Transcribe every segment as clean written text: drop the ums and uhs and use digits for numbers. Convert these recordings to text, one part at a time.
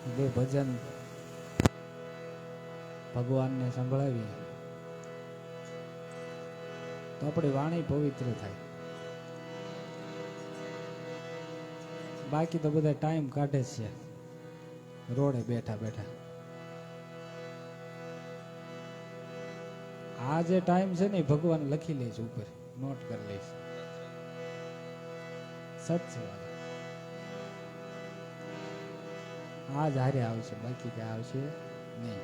બે ભજન ભગવાનને સંભળાવીએ તો આપણી વાણી પવિત્ર થાય. બાકી તો બધા ટાઈમ કાઢે છે રોડે બેઠા બેઠા. આ જે ટાઈમ છે ને ભગવાન લખી લે છે, ઉપર નોટ કરી લે છે. સચ છે. આ જ હારે આવશે, બાકી ક્યાં આવશે નહીં.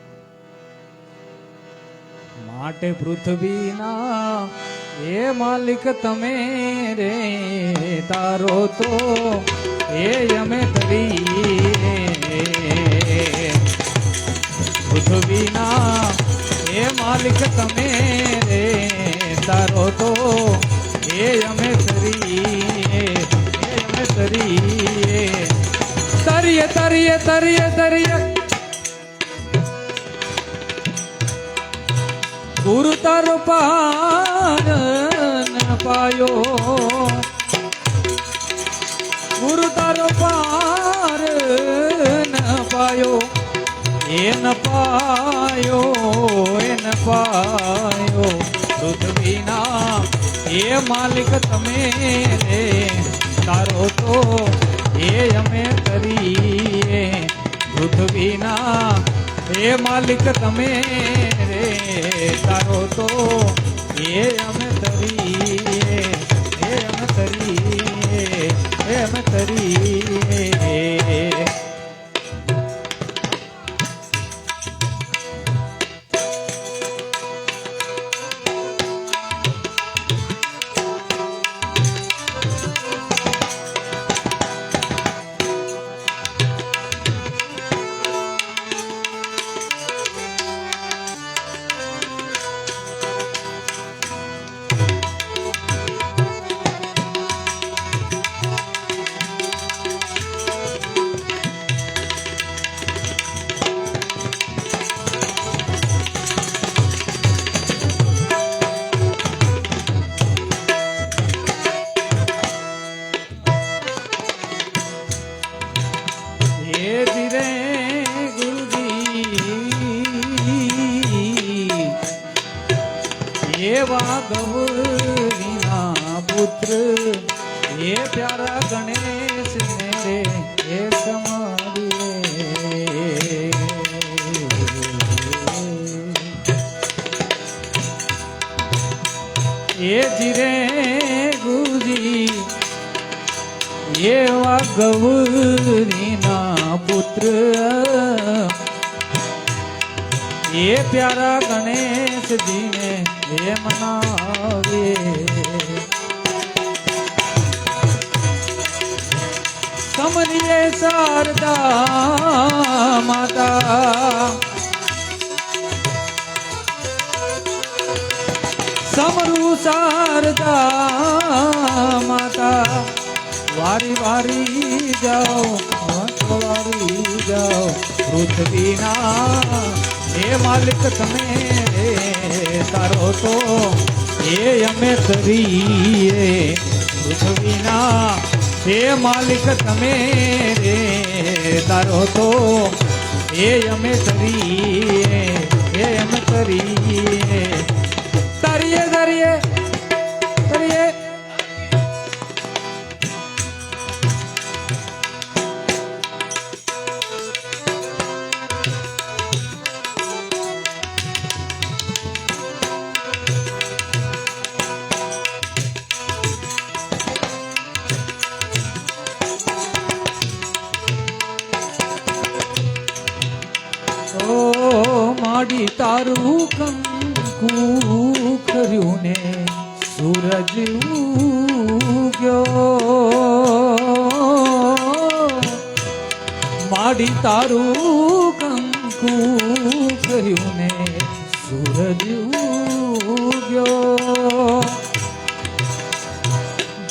માટે પૃથ્વીના એ માલિક તમે રે, તારો તો એ અમે કરીએ. પૃથ્વીના એ માલિક તમે રે, તારો તો એ અમે કરીએ, એ અમે કરીએ. તરીએ તરીએ તરીએ તરીએ ગુરુ તારો પાર ન પાયો, ગુરુ તારો પાર ન પાયો, એ ન પાયો, એ ન પાયો. પૃથ્વીના એ માલિક તમે રે, તારો તો એ અમે કરીએ. પૃથ્વીના એ માલિક તમે રે, તારો તો એ અમે કરીએ, એ અમે કરીએ, એ અમે કરીએ. એવા ગૌરીના પુત્ર એ પ્યારા ગણેશ ને રે એ સમારીએ. એ જીરે ગુજી એવા ગૌરીના પુત્ર એ પ્યારા ગણેશજીને એ મનાવે. સમરીએ શારદા માતા, સમરું શારદા માતા. વારી વારી જાઓ, વારી જાઓ. પૃથ્વીના એ માલિક તમે રે, તારો તો એ અમે કરીએ. પૃથ્વીના એ માલિક તમે રે, તારો તો એ અમે કરીએ, એ અમે કરીએ. તરીએ તરીએ તરીએ માડી તારું કંકુ કર્યું ને સૂરજ ઉગ્યો. માડી તારું કંકુ કર્યું ને સૂરજ ઉગ્યો.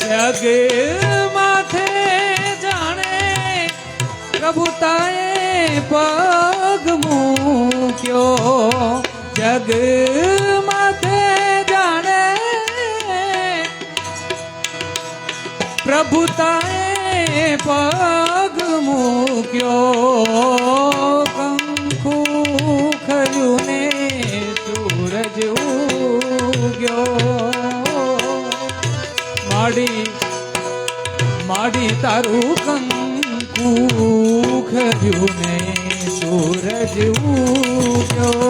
જગ માથે જાણે પ્રભુતાએ પગ મૂક્યો. જગ માથે જાણે પ્રભુતાએ પગ મૂક્યો. તારું કંકુ ખર્યું ને સૂરજ ઉગ્યો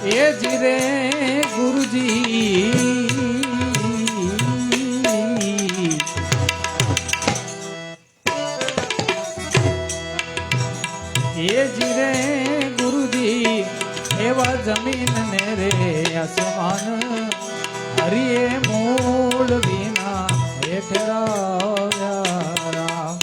એ જીરે ગુરુજી એ જીરે ગુરુજી એવા જમીન ને રે આસમાન હરિએ મૂળ વિના હેઠરાવ્યા રામ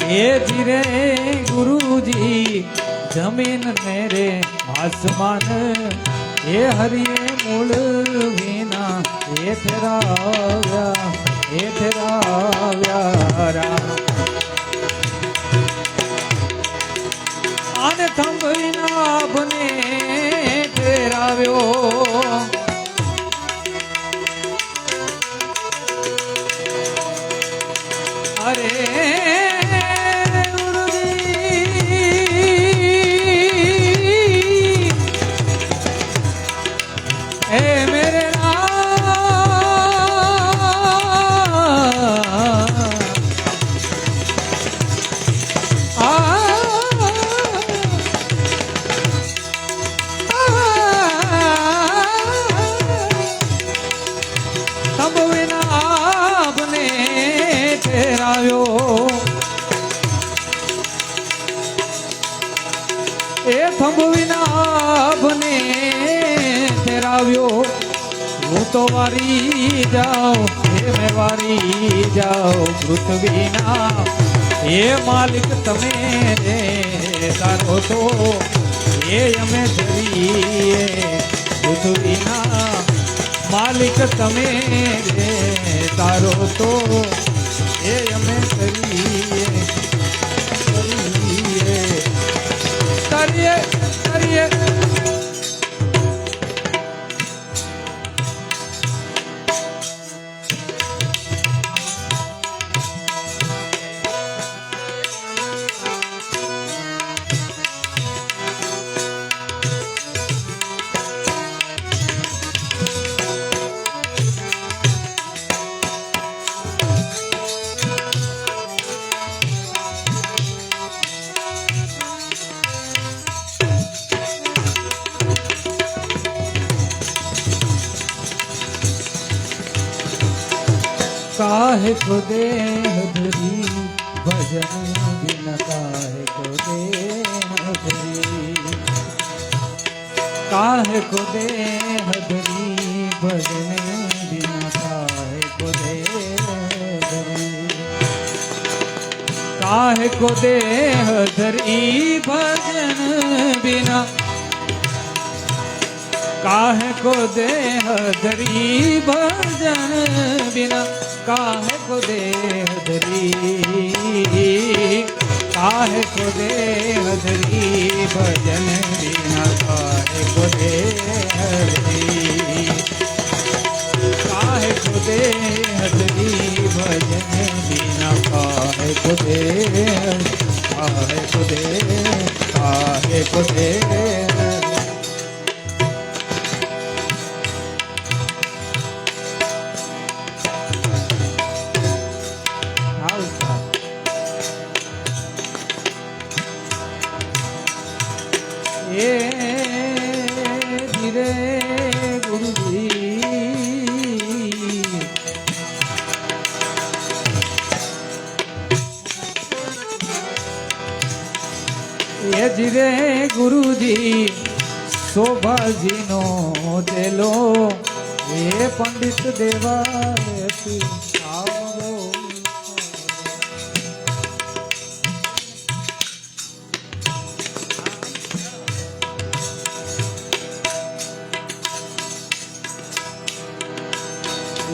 એ જીરે ગુરુજી જમીન ને રે આસમાન એ હરિએ મૂળ વિના એ ઠરાવ્યા રામ આને થંભીના બને ઠેરાવ્યો અરે એ થંભવીના બને ફેરાવ્યો હું તો વારી જાઉં મેં વારી જાઉં પૃથ્વીના એ માલિક તમે રે તારો તો એ અમે જઈએ પૃથ્વીના માલિક તમે રે તારો તો એ અમે કરીએ કરીએ કરીએ काहे को देह धरी भजन बिन काहे को देह धरी काहे को देह धरी भजन बिन काहे को देह धरी काहे को देह धरी भजन बिना काहे को देह धरी भजन बिना काहे को देह धरी काहे को देह धरी भजन बिना काहे को देह धरी काहे को देह धरी भजन बिना काहे को देह काहे को देह काहे को देह धीरे गुरुजी ये धीरे गुरुजी शोभाजी नो चेलो ये पंडित देवा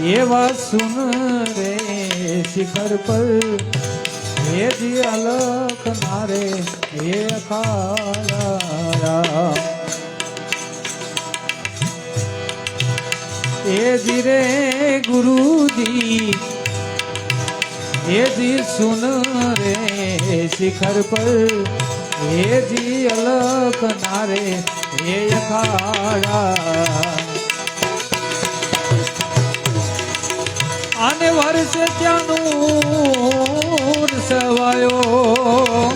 એવા સુન રે શિખર પર હે જી અલખ નારે હે અખાડા એ જી રે ગુરુજી એ જી સુન રે શિખર પર હે જી અલખ નારે હે અખાડા આને વર્ષે ત્યાંનું સવાયો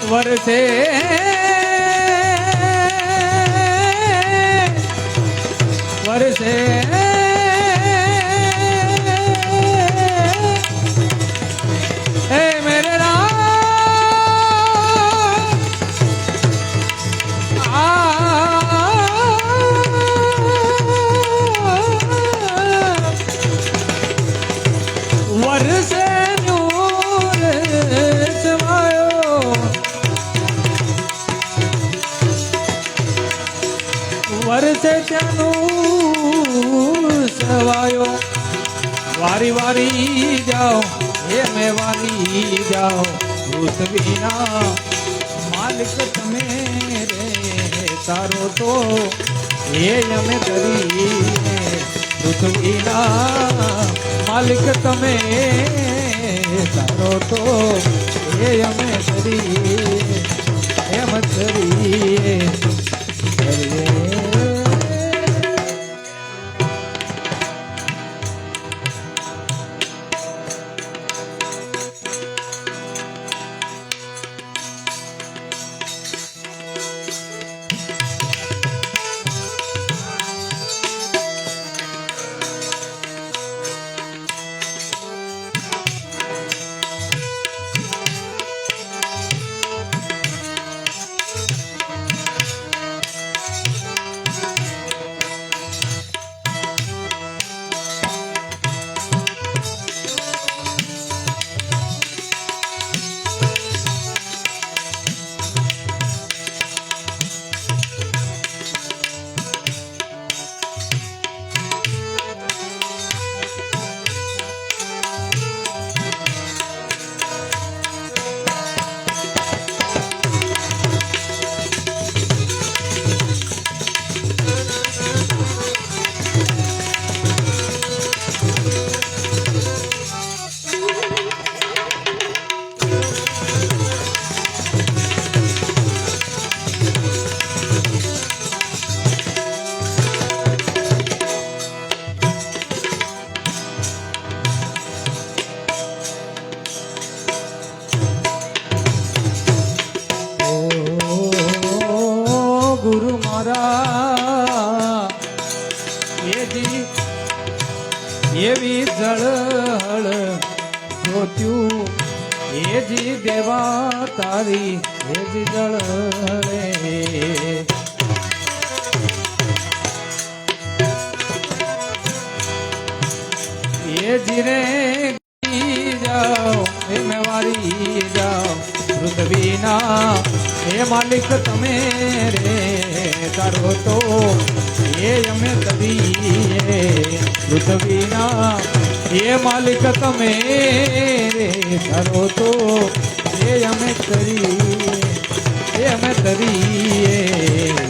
વર્ષે વર્ષે હે મેરે વર્ષે ત્યાંનું સવાયો વારી વારી જાઓ હે મેં વારી જાઓ પૃથ્વીના માલિક તમે રે તારો તો હે અમે કરીએ પૃથ્વીના માલિક તમે તારો તો હે અમે કરીએ એમ કરીએ એવી જળહળ જોત્યું એજી દેવા તારી એજી જળહળે એજી રે જાઓ એ મેં વારી જાઓ પૃથ્વીના હે માલિક તમે રે તારો તો એ અમે કરીએ પૃથ્વીના એ માલિક તમે રે તારો તો એ અમે કરીએ એ અમે કરીએ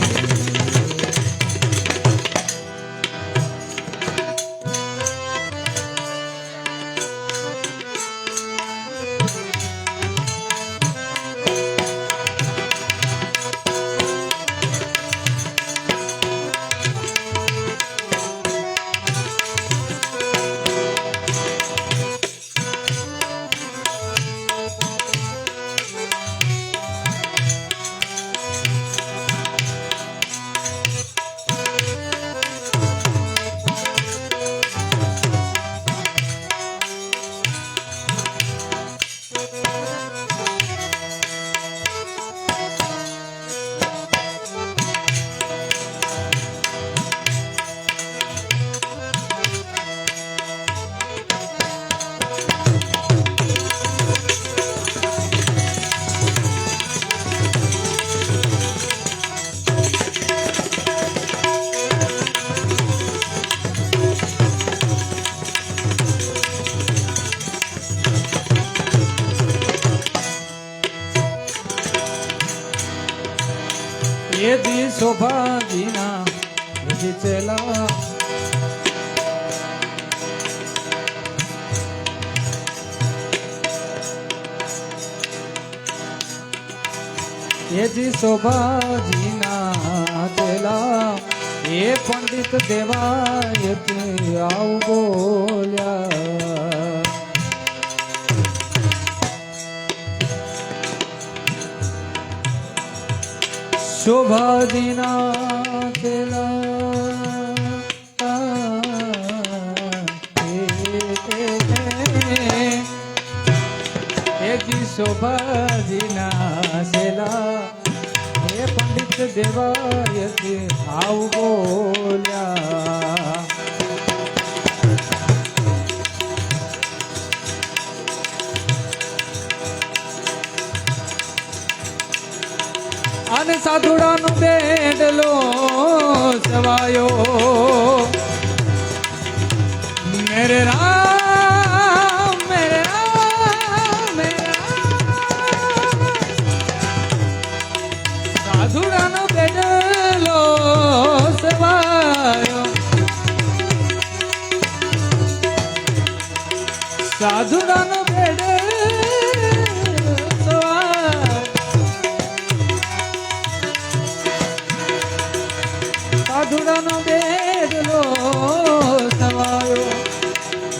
એ દી શોભાજીના હજી ચેલા એ જી શોભાજીના ચેલા એ પંડિત દેવાય આવું બોલ્યા શોભાજીના ચેલા એ જી શોભાજીના ચેલા એ પંડિત દેવાય આવું બોલ્યા અને સાધુડાનો બેડલો સવાયો મેરે રામ મેરે રામ મેરે રામ સાધુડાનો બેડલો સવાયો સાધુડાનો બેડલો સાધુડાનો બેડલો સવાયો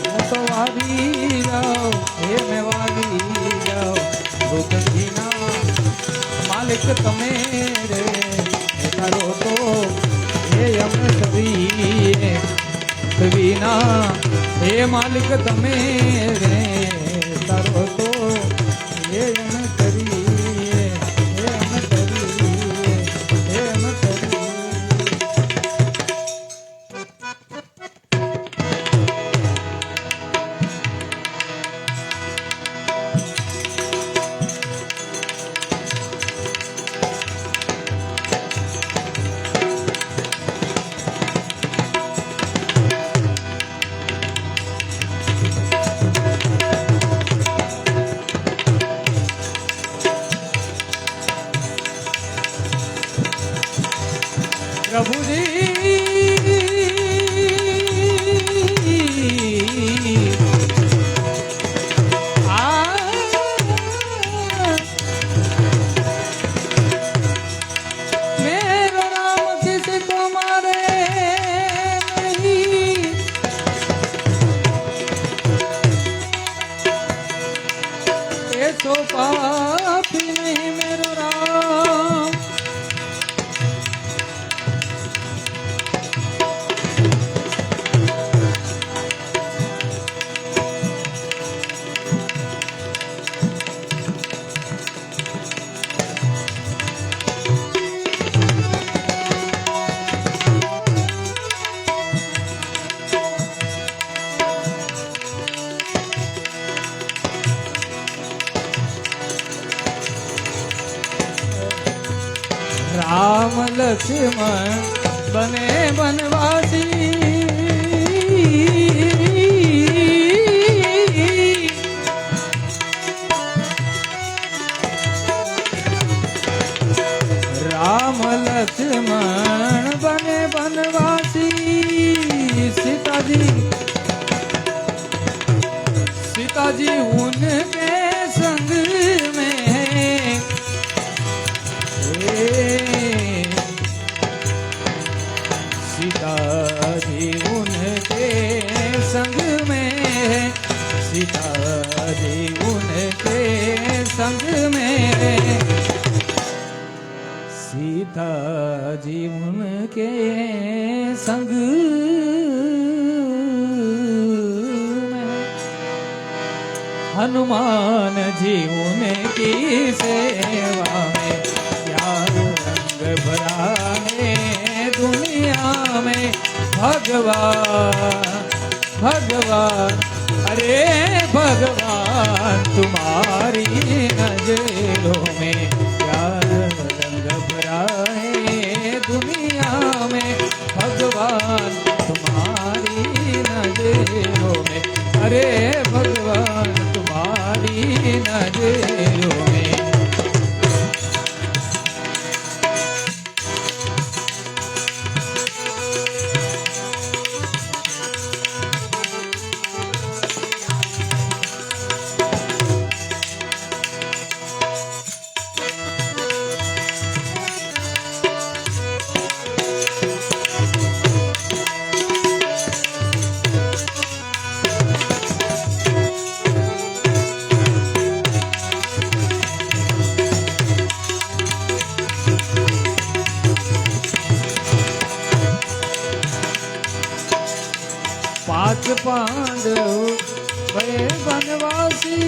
હું તો વાવી જાઉં હે મેં વાવી જાઉં ભૂતજીના માલિક તમે રે તારો તો હે અમે કવીના હે માલિક તમે રે તારો તો હે અમે કરીએ હે અમે કરીએ હે અમે કરીએ પ્રભુજી મેરો નામ કિસકો મારે નહીં ऐसो पापी नहीं मेरो राम राम लक्ष्मण बने बनवासी राम लक्ष्मण बने बनवासी सीताजी उनके संग में सीताजी उनके संग में सीताजी उनके संग में सीताजी उनके संग में हनुमान जी उनकी सेवा में प्यार रंग भरा है दुनिया में भगवान भगवान अरे भगवान तुम्हारी नजरों में प्यार रंग भरा है दुनिया में भगवान तुम्हारी नजरों में अरे भगवान तुम्हारी नजरों में पांडव भय बनवासी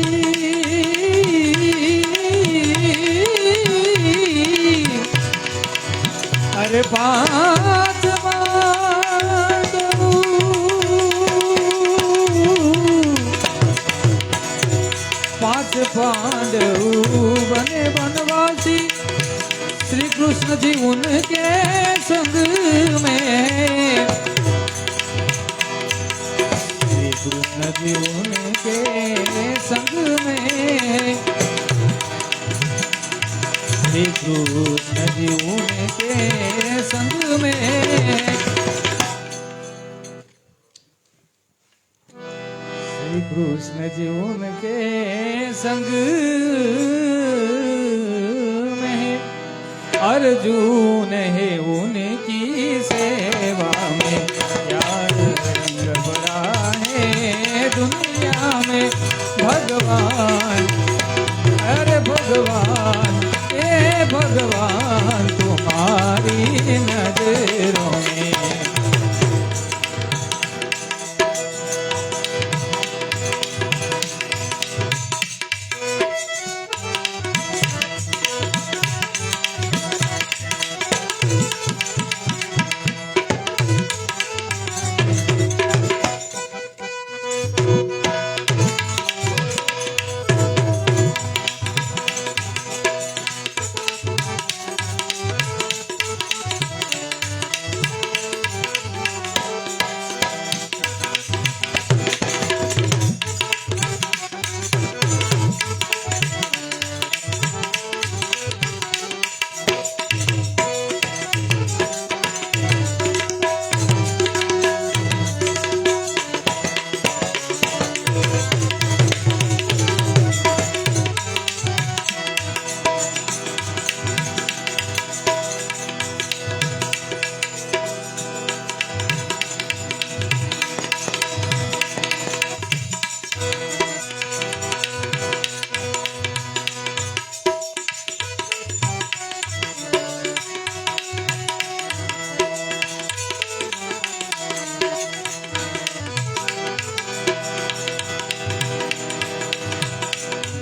अरे पांच पांडव बने बनवासी श्री कृष्ण जी उनके संग में श्री कृष्ण जी उनके संग में श्री कृष्ण जी उनके संग में श्री कृष्ण जी उनके संग में अर्जुन है उनकी सेवा में यार रंग भरा है दुनिया में भगवान अरे भगवान ए भगवान तुम्हारी नजरों में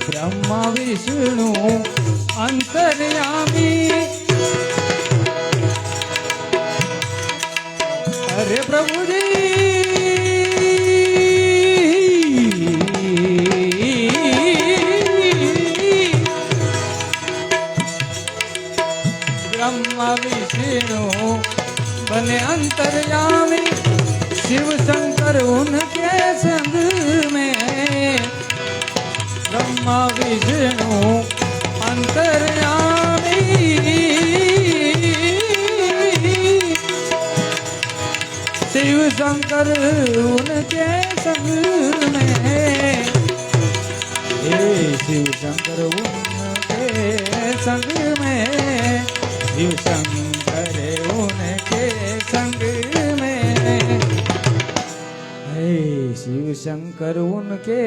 ब्रह्मा विष्णु अंतर्यामी अरे प्रभु जी ब्रह्मा विष्णु बने अंतर्यामी शिव शंकर उनके संग में ब्रह्मा विष्णु अंतर्यामी शिव शंकर उनके संग में हे शिव शंकर उनके संग में शिव शंकर उनके संग में हे शिव शंकर उनके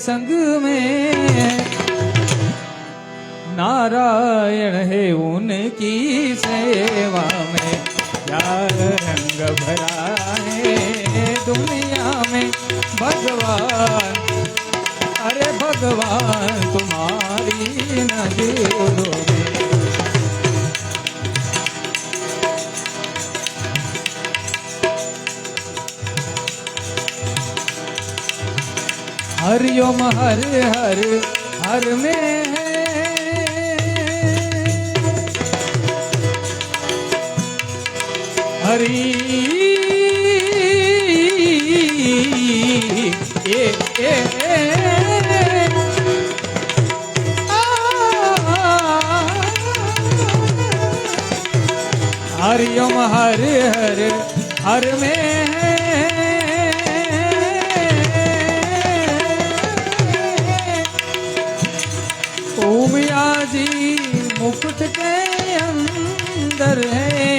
संग में नारायण है उनकी सेवा में यार रंग भरा है दुनिया में भगवान अरे भगवान तुम्हारी नजरों में हरिओम हर हर हर में है हरि ए हरिओम हर हर हर में है उमिया जी मुकुट के अंदर है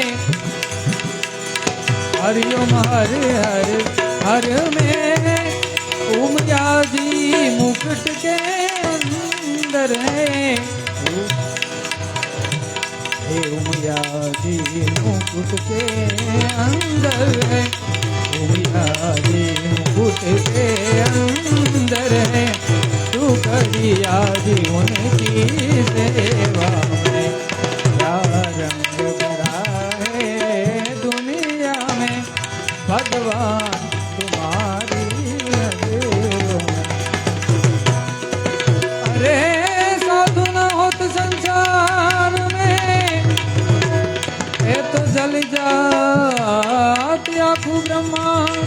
हरिओम हर हर हर में उमिया जी मुकुट के अंदर है हे उमिया जी मुकुट के अंदर है उमिया जी मुकुट टूट के अंदर है, तू करिया जी उनकी सेवा में। क्या रंग भरा है दुनिया में भगवान तुम्हारी नजरों में। अरे साधु न होत संसार में, ये तो जल जात आखू ब्रह्मांड।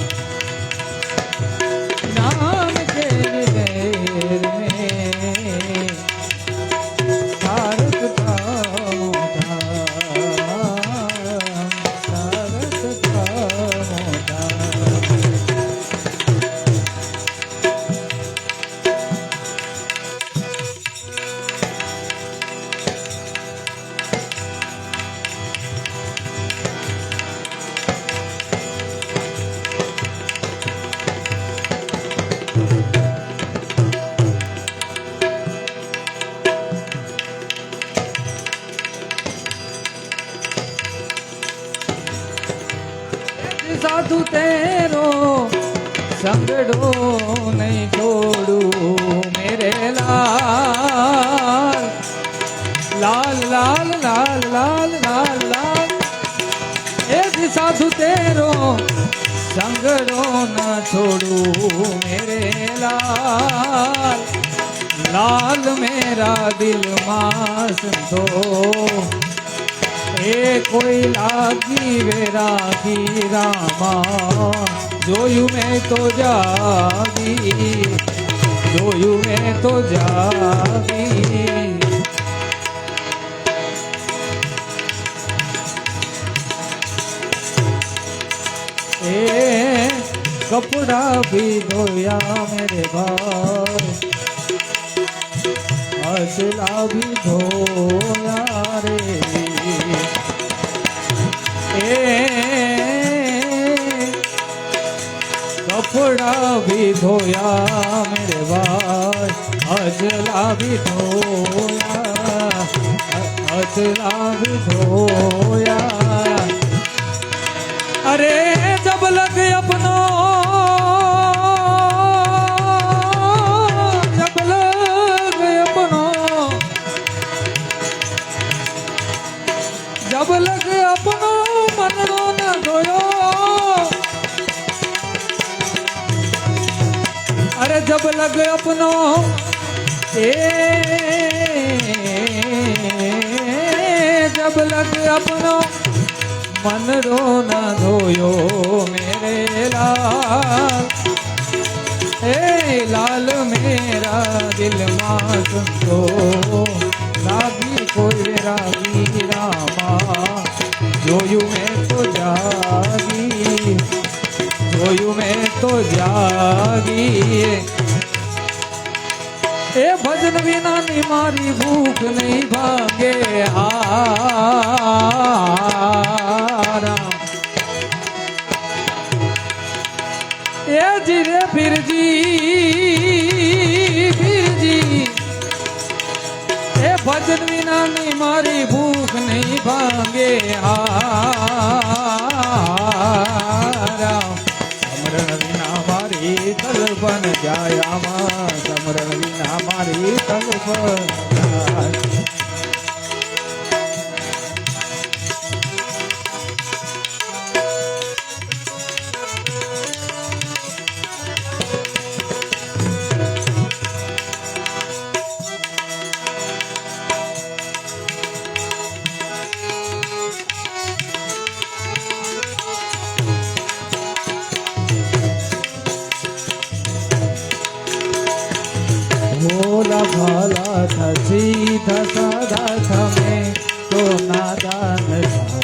नाम के देर में भारत का मोटा, भारत का मोटा। साधु तेरो संगड़ो नहीं छोड़ू मेरे लाल। लाल लाल लाल लाल लाल लाल, ऐसी साधु तेरो संगड़ो न छोड़ू मेरे लाल। लाल मेरा दिल मास तो ए कोई लागी वेरागी रामा, जोयू में तो जागी, जोयू में तो जागी। ए कपड़ा भी धोया मेरे भाई, असला भी धोया रे। कपड़ा भी धोया मेरे भाई, असला भी धोया, असला भी धोया। अरे जब लग अपनों, जब लग अपनों, जब लग अपनों मन रो न धोयो। अरे जब लग अपनों जब लग अपनों मन रो न धोयो मेरे लाल। लाल मेरा दिल मास तो लागी कोई रागी रामा, जोयू में तो जागी, जोयू में तो जागी। ए भजन बिना नी मारी भूख नहीं भागे राम। ए जिरे फिर जी, फिर जी, ए भजन बिना नी मारी भूख नहीं भागे राम। समरण बिना मारी तल बन जाया मां, समरण बिना मारी तल बन जाया। भोला भाला था सीधा साधा था मैं तो नादान था।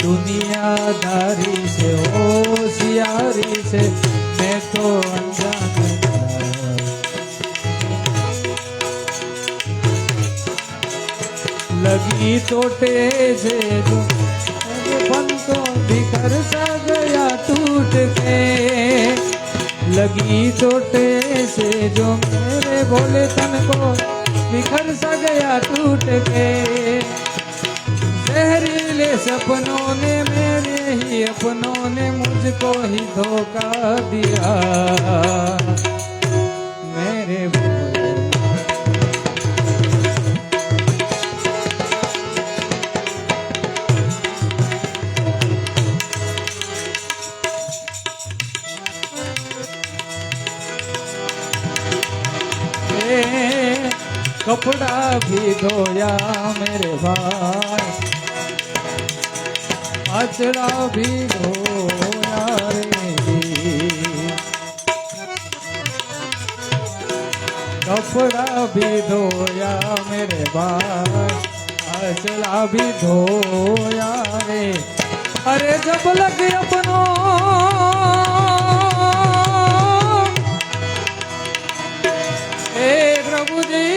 दुनियादारी से होशियारी से मैं तो अनजान था। लगी चोटे से जो पन तो बिखर सा गया टूट के। लगी चोटे से जो मेरे भोले तन को बिखर सा गया टूट के। जहरीली मिले सपनों ने मेरे ही अपनों ने मुझको ही धोखा दिया मेरे भोले। कपड़ा भी धोया मेरे भाई अचड़ा भी धोया रे कपड़ा भी धोया मेरे भाई अचड़ा भी धोया रे। अरे जब लगे अपनों प्रभु जी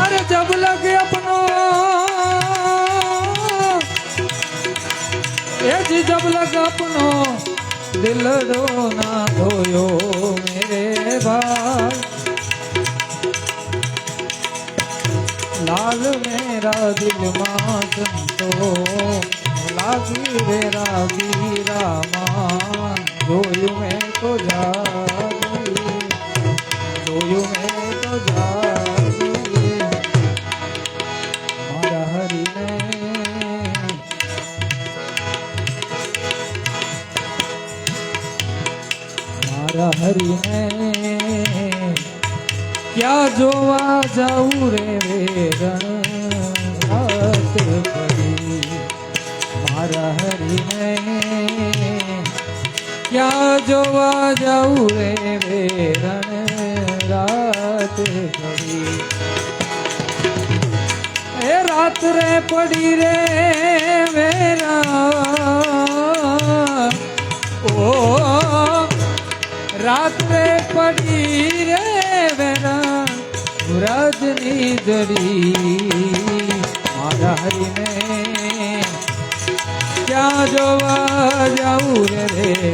अरे जब लगे अपनों ये जी जब लगा अपनों दिल रोना धोयो मेरे भाई लाल मेरा दिल मां संतो लागी रे रागी रामा जोयू में तो जागी जोयू में तो जागी मारा हरि ने मारा हरि ने क्या जोवा जाऊ रे वेरण रात पड़ी मारा हरि ने क्या जोवा जाऊ रे वेरण रात पड़ी ए रात रे पड़ी रे मेरा ओ रात रे पड़ी रे मेरा रजनी जड़ी मारा हरि ने क्या जोवा जाऊ रे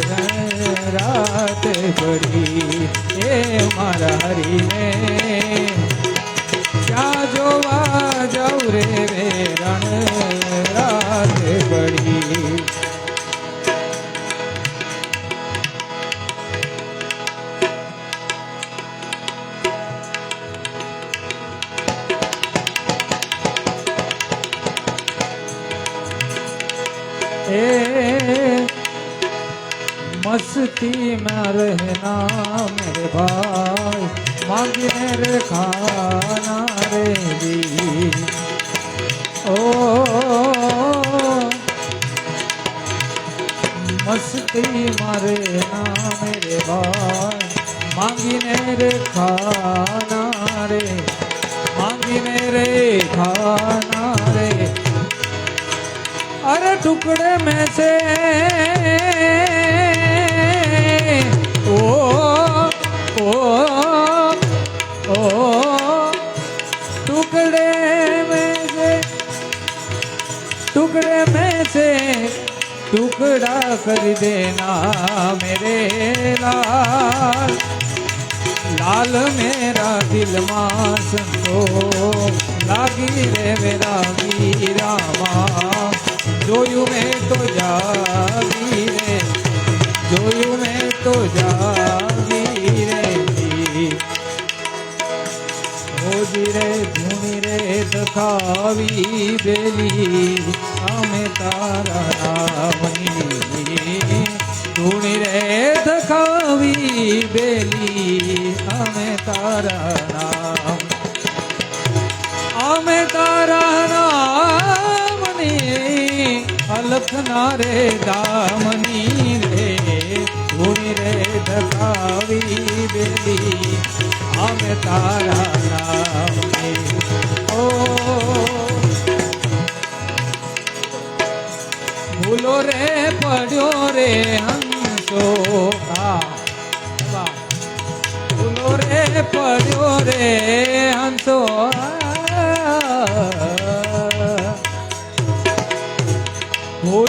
रात पड़ी ए मारा हरि ने क्या जोवा जाऊ रे रात पड़ी। मस्ती में रहना मेरे भाई मांगे रे खाना रे जी ओ मस्ती में रहना मेरे भाई मांगने रे खाना रे मांगने रे खाना रे। अरे टुकड़े में से टुकड़े में से टुकड़ा कर देना मेरे लाल लाल मेरा दिल मां संतो लागी रे मेरा वीरामा जोयू में तो जागी रे जोयू में तो जागी रे रोजी रे धूनी रे दखावी बेली हमें तारा नामनी धूनी रे दखावी बेली हमें तारा नाम हमें तारा नामनी अलख नारे दामनी रे धूनी रे दखावी बेली हमें तारा नाम ओ भूलो रे पड़ो रे हंसो का भूलो रे पड़ो रे हंसो भूलो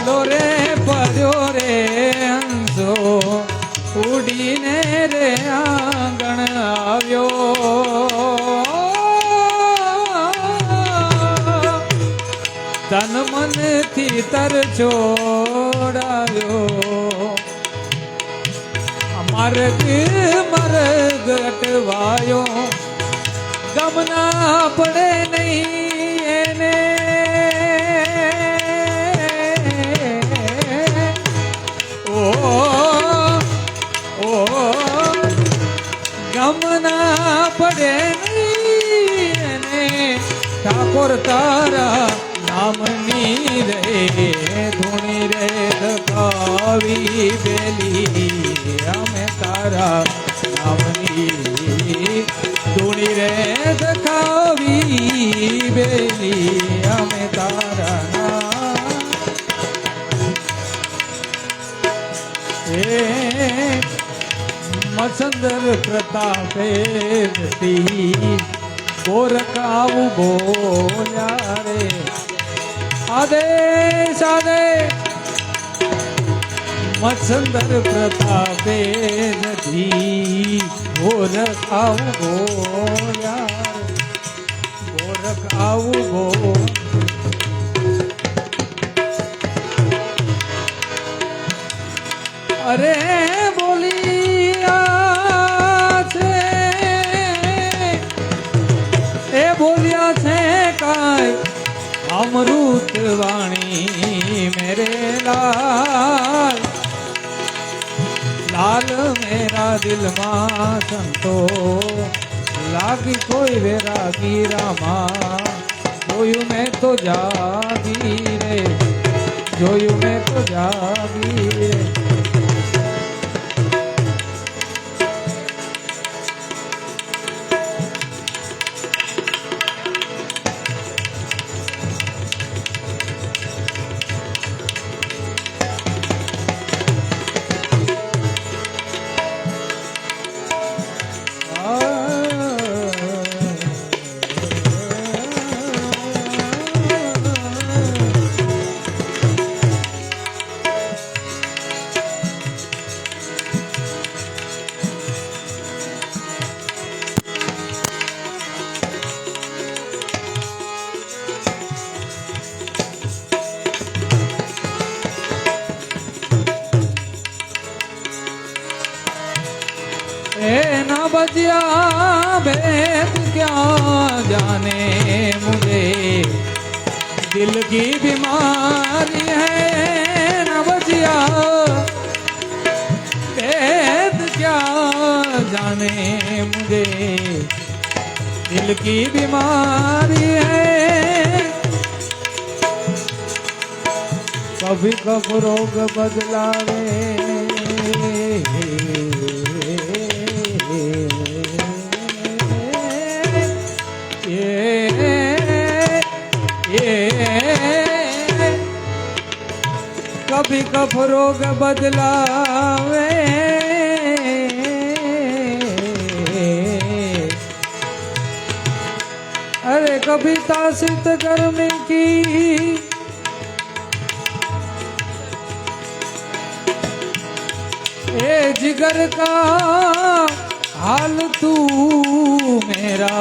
તન મનથી તર છોડાયો માર્ગ માર્ગ અટવાયો ગમ ના પડે નહીં એને ઓ ઓ ગમ ના પડે નહીં એને ઠાકોર તારા નામની રે ધૂણી રે દબાવી બેલી અમે તારા નામની ધૂણી રે દખાવી બેલી અમે તારા નામ એ મસંદર પ્રતાપે ગોરખ આવું બોલ્યા રે આદેશ આદેશ મત્સંદર પ્રતાપે નથી ગોરખ આવું બોલ્યા ગોરખ આવું બોલ અરે બોલિયા છે એ બોલ્યા છે કાય અમૃત વાણી મેરે લાલ લાલ મેરા દિલમાં સંતો લાગી કોઈ વેરાગી રામા જોયું મેં તો જાગી રે જોયું મેં તો જાગી રે ना बजिया भेद क्या जाने मुझे दिल की बीमारी है ना बजिया भेद क्या जाने मुझे दिल की बीमारी है कभी कब रोग बदलावे कभी कफ रोग बदलावे अरे कभी तासित गर्मी की ए जिगर का हाल तू मेरा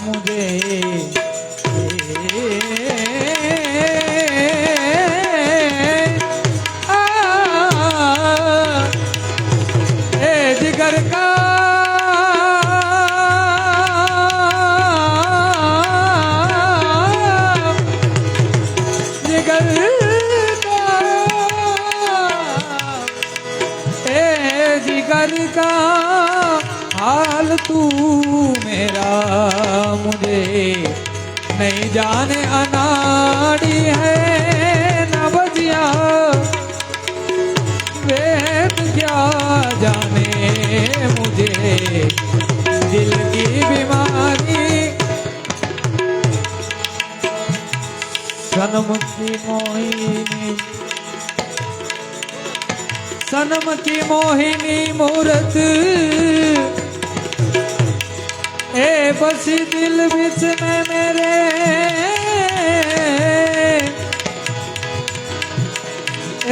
मुझे जिगर का जिगर का जिगर का हाल तू मेरा मुझे नहीं जाने अनाड़ी है न बजिया वेद क्या जाने मुझे दिल की बीमारी सनम की मोहिनी मूरत ए बसी दिल बिच में मेरे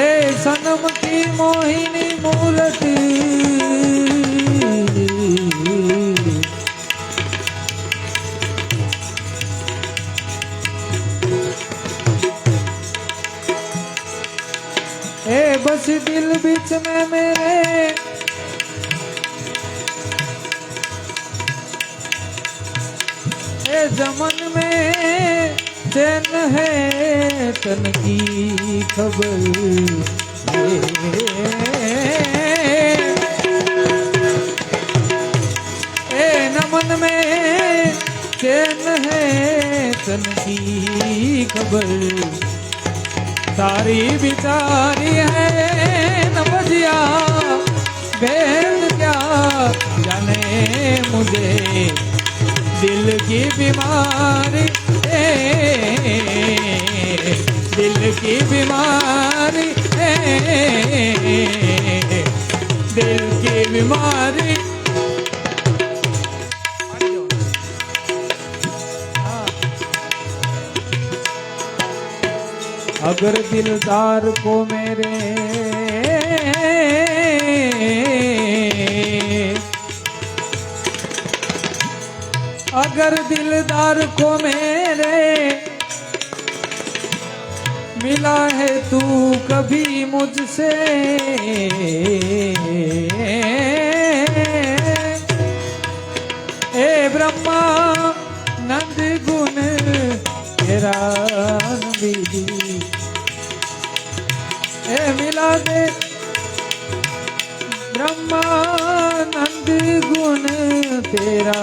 ए सनम की मोहिनी मूरत बस दिल बीच में मेरे ए जमन में चैन है तन की खबर ए नमन में चैन है तन की खबर तारी बिचारी है न बजिया भेद क्या जाने मुझे दिल की बीमारी दिल की बीमारी दिल की बीमारी अगर दिलदार को मेरे अगर दिलदार को मेरे मिला है तू कभी मुझसे ए ब्रह्मा नंद गुण तेरा नबी ए मिला दे ब्रह्मानंद गुण तेरा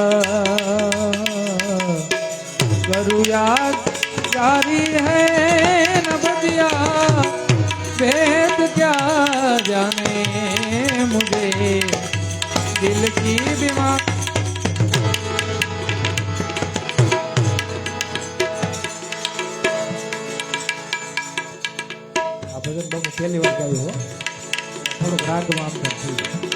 करू याद जारी है न बदिया भेद क्या जाने मुझे दिल की बीमार આ ભજન બહુ પહેલી વાર ગાયું હો થોડું રાગમાં આમ થયું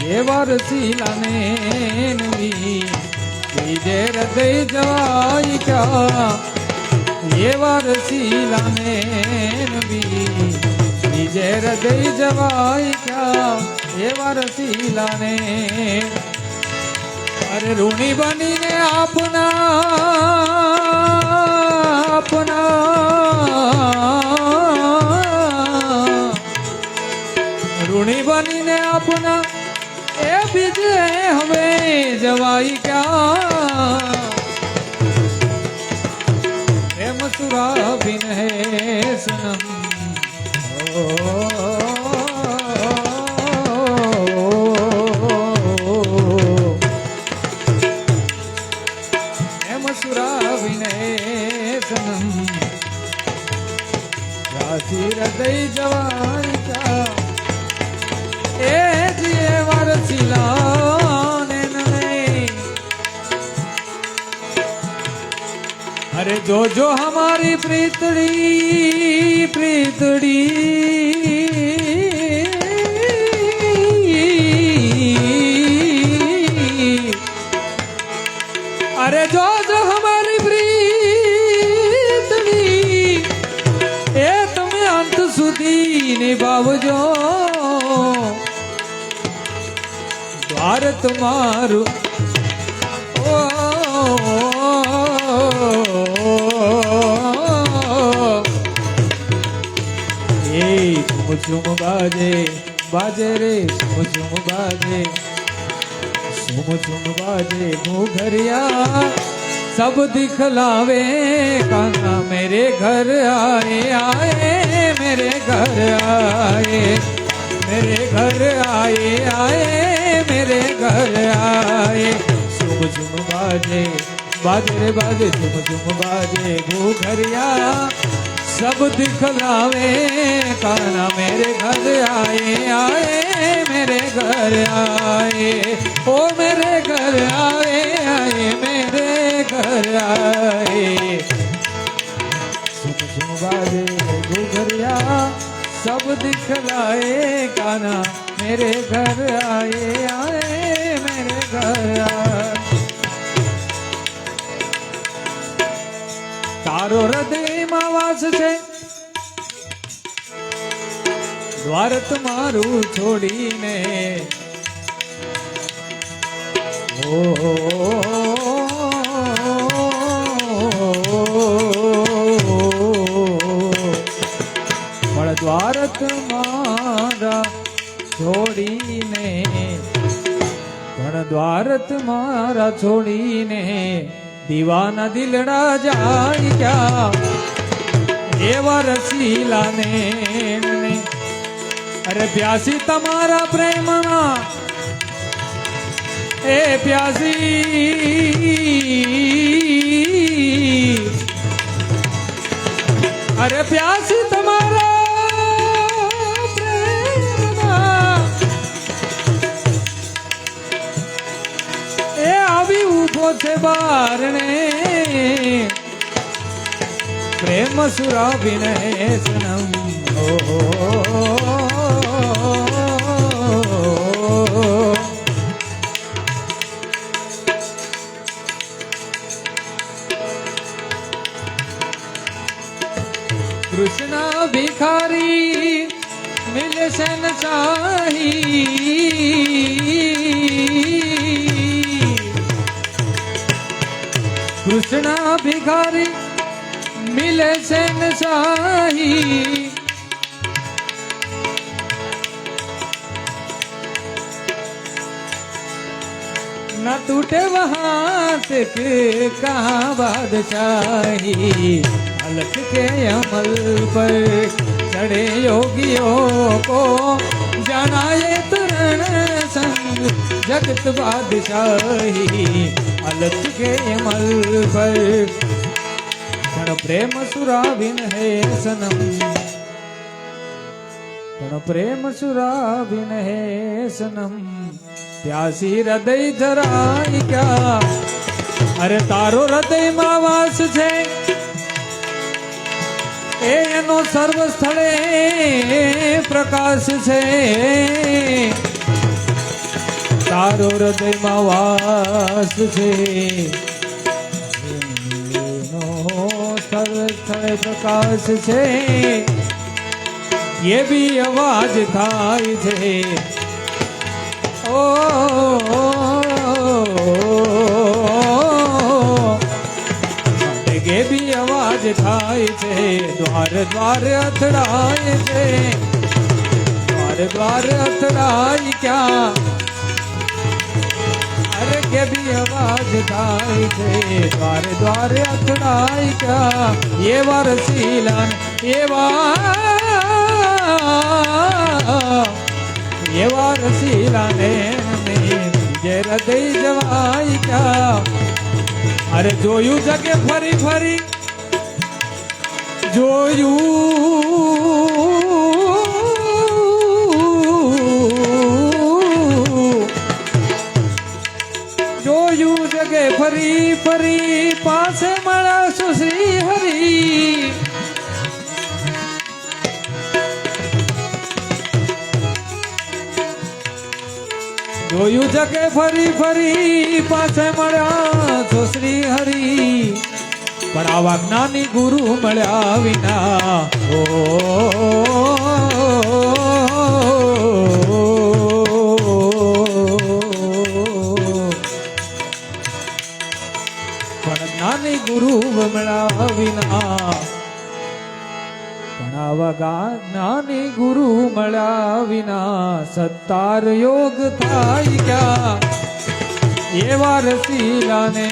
ये वारसीला ने नवी बीजे हृदय जवाई क्या ये वारसीला ने नवी बीजे हृदय जवाई क्या ये वारसीला ने अरे ऋणी बनी ने अपना अपना ऋणी बनी ने अपना ए बीजे हमें जवाई क्या प्रेम सुरा बिन है सनम प्रेम सुरा बिन है सनम राशि हृदय जवाई क्या ए जिए वारसीला ने अरे जो हमारी प्रीतड़ी प्रीतड़ी अरे जो हमारी प्रीतड़ी ए तुम्हें अंत सुधी निभावजो द्वार तुम्हारू ओ ये झुम झुम बाजे बाजे रे झुम झुम बाजे झुम झुम बाजे घरिया सब दिखलावे कान्हा मेरे घर आए आए मेरे घर आए मेरे घर आए आए मेरे घर आए झुम झुम बाजे बाजे रे बाजे झुम झुम बाजे घरिया सब दिखलावे कान्हा मेरे घर आए आए मेरे घर आए ओ मेरे घर आए आए मेरे घर आए झुम झुम बाजे घरिया सब दिखलाए कान्हा मेरे घर आए आए मेरे घर आए तारो हृदयમાં વાસ છે દ્વાર તમારું છોડીને ઓ ભારત મારા છોડીને દીવાના દિલડા જાય ક્યાં એવા રસીલાને અરે પ્યાસી તમારા પ્રેમમાં એ પ્યાસી અરે પ્યાસી તમારા પ્રેમમાં એ આવી ઉભો છે બારણે પ્રેમ સુરાવીને સનમ કૃષ્ણ ભિખારી મિલે સન ચાહી કૃષ્ણ ભિખારી मिले सेन शाही न टूटे वहां से कहाँ बादशाही अलख के अमल पर चढ़े योगियों को जाना ये तुरण संग जगत बादशाही अलख के अमल पर पण प्रेम सुराविन है सनम पण प्रेम सुराविन है सनम प्यासी हृदय धराई क्या अरे तारो हृदय માં વાસ છે એનો સર્વ સ્થળે પ્રકાશ છે તારો હૃદય માં વાસ છે स्थल प्रकाश छे ये भी आवाज थाय छे ओ ये भी आवाज थाय छे द्वार द्वार अथड़ाय छे द्वार द्वार अथड़ाय क्या अरे के भी आवाज थाय छे द्वार द्वार अथड़ाय क्या ये वारसीलान ये वारसीलाने जे हृदय जवाय क्या अरे जोयू जगे फरी फरी जोयू जगे फरी फरी पासे मला सुश्री हरी જોયું જગે ફરી ફરી પાછે મળ્યા સુશ્રી હરી પણ આવા જ્ઞાની ગુરુ મળ્યા વિના ઓ ज्ञानी गुरु મળ્યા વિના પણ આવા જ્ઞાની ગુરુ મળ્યા વિના સત્તાર યોગ થાય ક્યાં એવા રસીલાને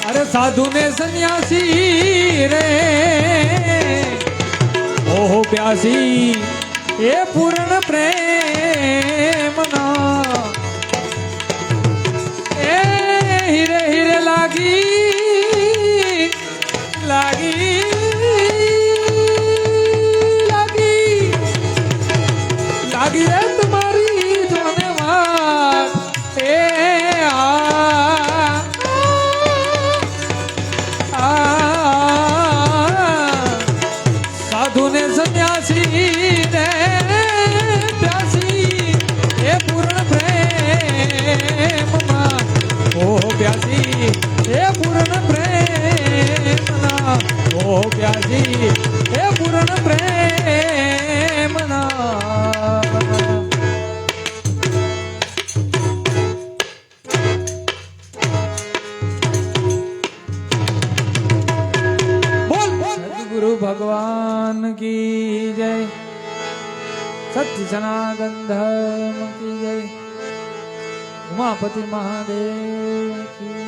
અરે સાધુ ને સન્યાસી રે ઓહો પ્યાસી એ પૂર્ણ પ્રેમના हीरे हीरे लागी लागी लागी लागी रे तुम्हारी जोने वार ए आ साधु ने सन्यासी ने प्यासी ए पूर्ण प्रेम ओ प्यासी हे पूर्ण प्रेमना ओ प्यासी हे पूर्ण प्रेमना बोल बोल गुरु भगवान की जय સત્ય સનાતન ધર્મ કી જય, ઉમાપતિ મહાદેવ કી